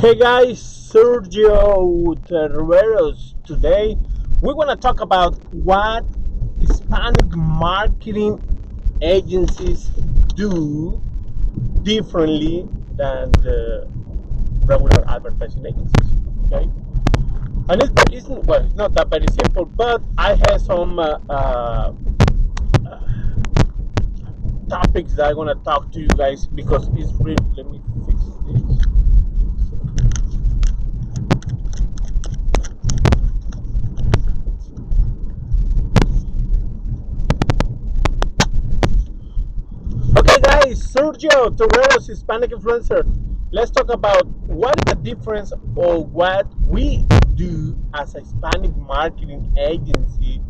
Hey guys, Sergio Terreros. Today we're going to talk about what Hispanic marketing agencies do differently than the regular advertising agencies. Okay, and it's not that very simple, but I have some topics that I'm going to talk to you guys because it's really. Let me fix this. Okay, guys, Sergio Torreros, Hispanic influencer. Let's talk about what is the difference or what we do as a Hispanic marketing agency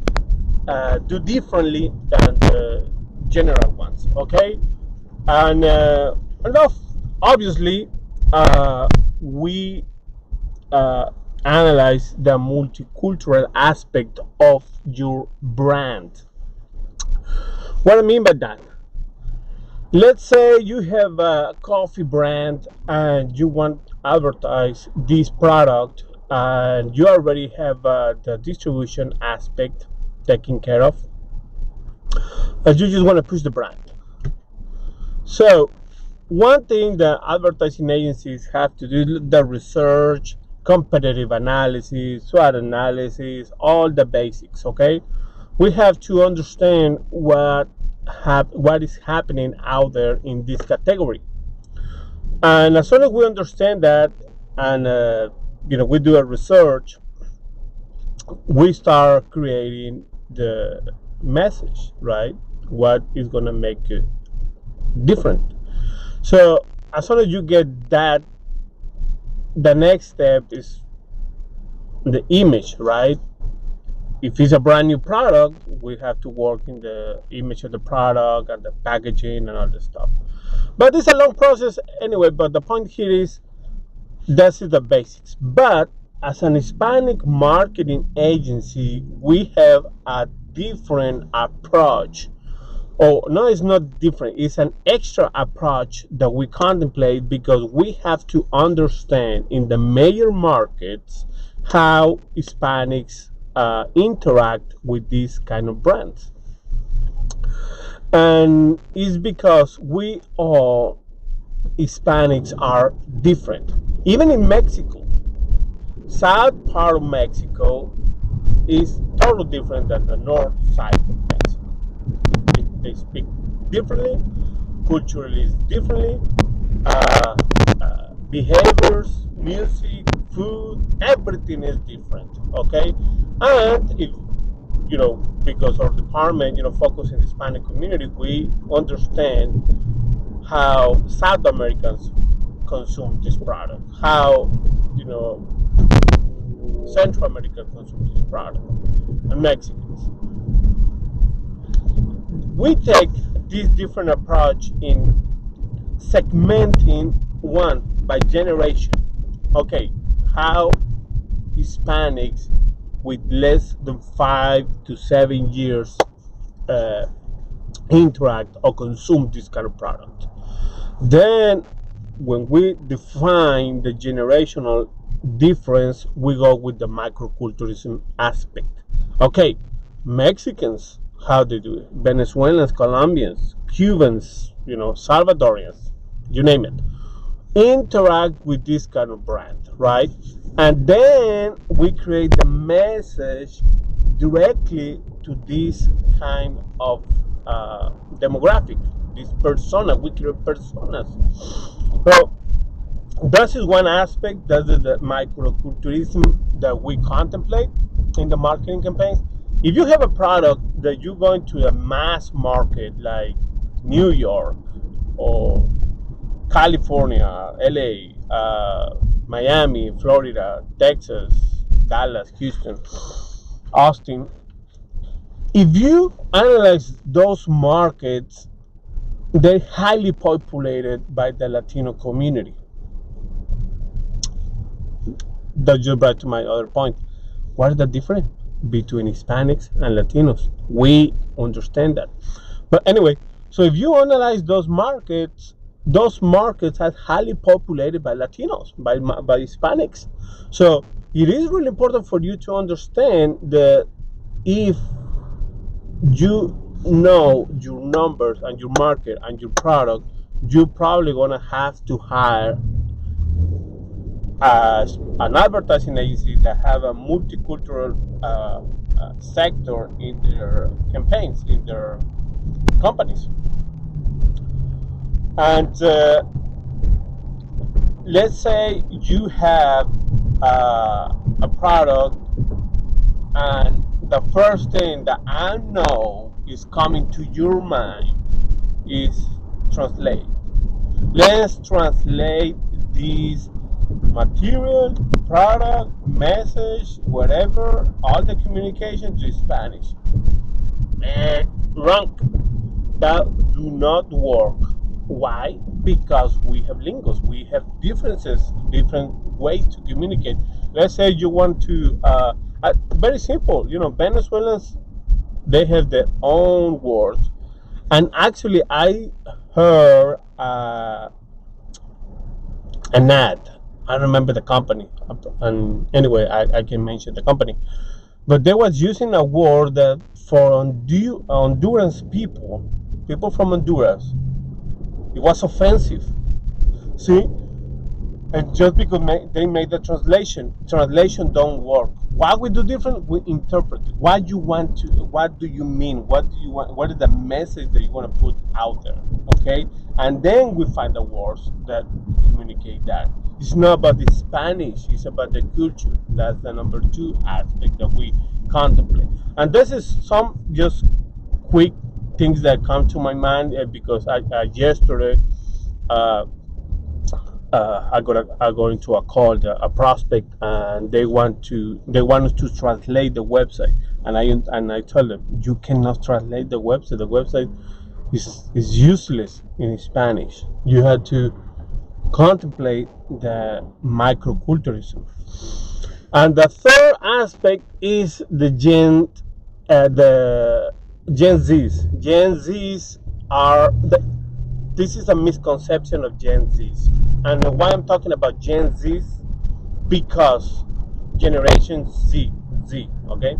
do differently than the general ones. Okay, and obviously, we uh, analyze the multicultural aspect of your brand. What I mean by that? Let's say you have a coffee brand and you want to advertise this product and you already have the distribution aspect taken care of, and you just want to push the brand. So one thing that advertising agencies have to do, the research, competitive analysis, SWOT analysis, all the basics. Okay, we have to understand what is happening out there in this category. And as soon as we understand that, and we do a research, we start creating the message, right? What is gonna make it different? So as soon as you get that, the next step is the image, right? If it's a brand new product, we have to work in the image of the product and the packaging and all this stuff. But it's a long process anyway. But the point here is that's the basics. But as an Hispanic marketing agency, we have a different approach. Oh, no, it's not different. It's an extra approach that we contemplate because we have to understand in the major markets how Hispanics interact with these kind of brands. And it's because we all Hispanics are different. Even in Mexico, south part of Mexico is totally different than the north side of Mexico. They speak differently, culturally differently, behaviors, music, food, everything is different. Okay, and if because our department focus in the Hispanic community, we understand how South Americans consume this product, how Central Americans consume this product, and Mexicans. We take this different approach in segmenting one by generation. Okay, how Hispanics with less than 5 to 7 years interact or consume this kind of product. Then when we define the generational difference, we go with the microculturalism aspect. Okay, Mexicans, how they do it, Venezuelans, Colombians, Cubans, Salvadorians, you name it, interact with this kind of brand, right? And then we create the message directly to this kind of demographic, this persona. We create personas. So that is one aspect. That is the microculturalism that we contemplate in the marketing campaigns. If you have a product that you're going to a mass market like New York or California, LA, Miami, Florida, Texas, Dallas, Houston, Austin, if you analyze those markets, they're highly populated by the Latino community. That just brought to my other point. What is the difference between Hispanics and Latinos? We understand that. But anyway, so if you analyze those markets, those markets are highly populated by Latinos, by Hispanics. So it is really important for you to understand that if you know your numbers and your market and your product, you're probably gonna have to hire an advertising agency that have a multicultural sector in their campaigns, in their companies. And let's say you have a product, and the first thing that I know is coming to your mind is translate. Let's translate this material, product, message, whatever, all the communication to Spanish. Wrong. That do not work. Why? Because we have lingos, we have differences, different ways to communicate. Let's say you want to, very simple, Venezuelans, they have their own words. And actually, I heard an ad. I remember the company, and anyway, I can mention the company. But they was using a word that for Honduras people from Honduras, it was offensive. See, and just because they made the translation don't work. What we do different, we interpret it. What you want to, what do you mean? What do you want? What is the message that you want to put out there? Okay, and then we find the words that communicate that. It's not about the Spanish; it's about the culture. That's the number two aspect that we contemplate. And this is some just quick things that come to my mind because I yesterday. Uh, I go into a call, a prospect, and they want us to translate the website, and I tell them you cannot translate the website. The website is useless in Spanish. You have to contemplate the microculturalism, and the third aspect is the Gen Zs. Gen Zs are this is a misconception of Gen Zs. And why I'm talking about Gen Zs? Because Generation Z, okay?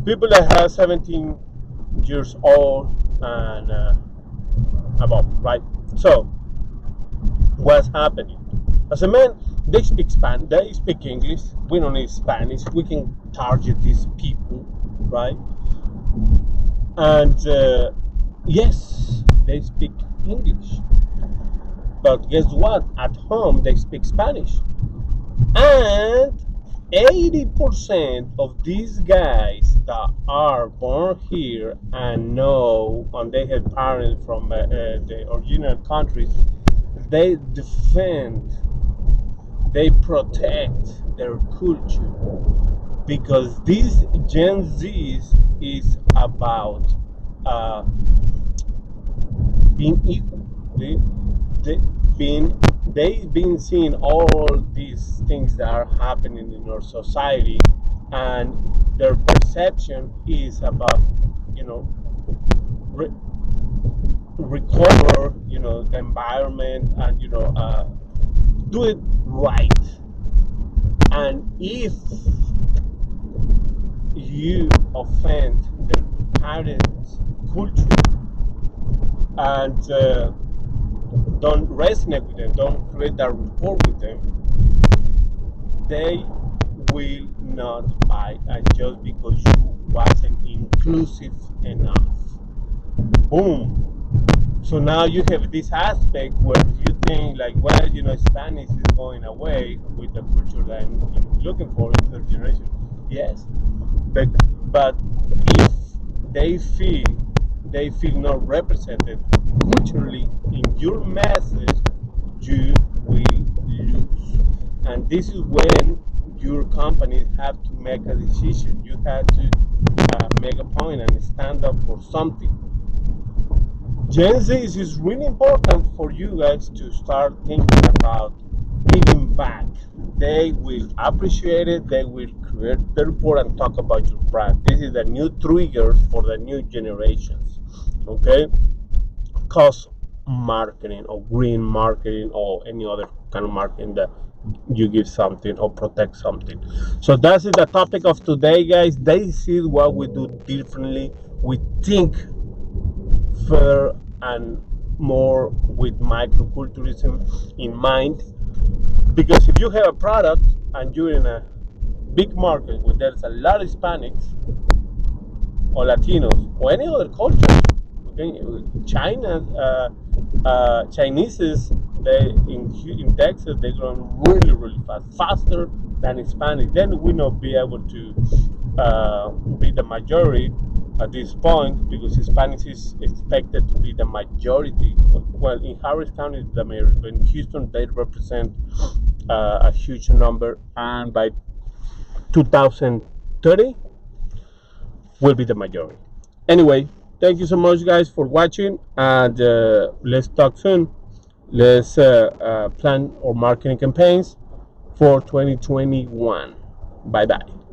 People that have 17 years old and above, right? So, what's happening? As a man, they speak Spanish, they speak English. We don't need Spanish. We can target these people, right? And yes, they speak English. But guess what? At home, they speak Spanish. And 80% of these guys that are born here and they have parents from the original countries, they defend, they protect their culture, because this Gen Zs is about being equal. They, been they've been seeing all these things that are happening in our society, and their perception is about re- recover the environment, and do it right. And if you offend their parents' culture and don't resonate with them, don't create that rapport with them, they will not buy, and just because you wasn't inclusive enough. Boom. So now you have this aspect where you think like, well, Spanish is going away with the culture that I'm looking for in third generation. Yes, but if they feel not represented culturally in your message, you will lose. And this is when your companies have to make a decision. You have to make a point and stand up for something. Gen Z is really important for you guys to start thinking about giving back. They will appreciate it. They will create the report and talk about your brand. This is the new triggers for the new generations. Okay? Because marketing or green marketing or any other kind of marketing that you give something or protect something. So that's the topic of today, guys. This is what we do differently. We think further and more with microculturalism in mind, because if you have a product and you're in a big market where there's a lot of Hispanics or Latinos or any other culture, okay, China, Chinese, they in Texas they grow really fast, faster than Hispanic. Then we not be able to be the majority at this point, because Hispanics is expected to be the majority. Well, in Harris County, the majority, but in Houston, they represent a huge number, and by 2030 will be the majority. Anyway, thank you so much, guys, for watching, and let's talk soon. Let's plan our marketing campaigns for 2021. Bye bye.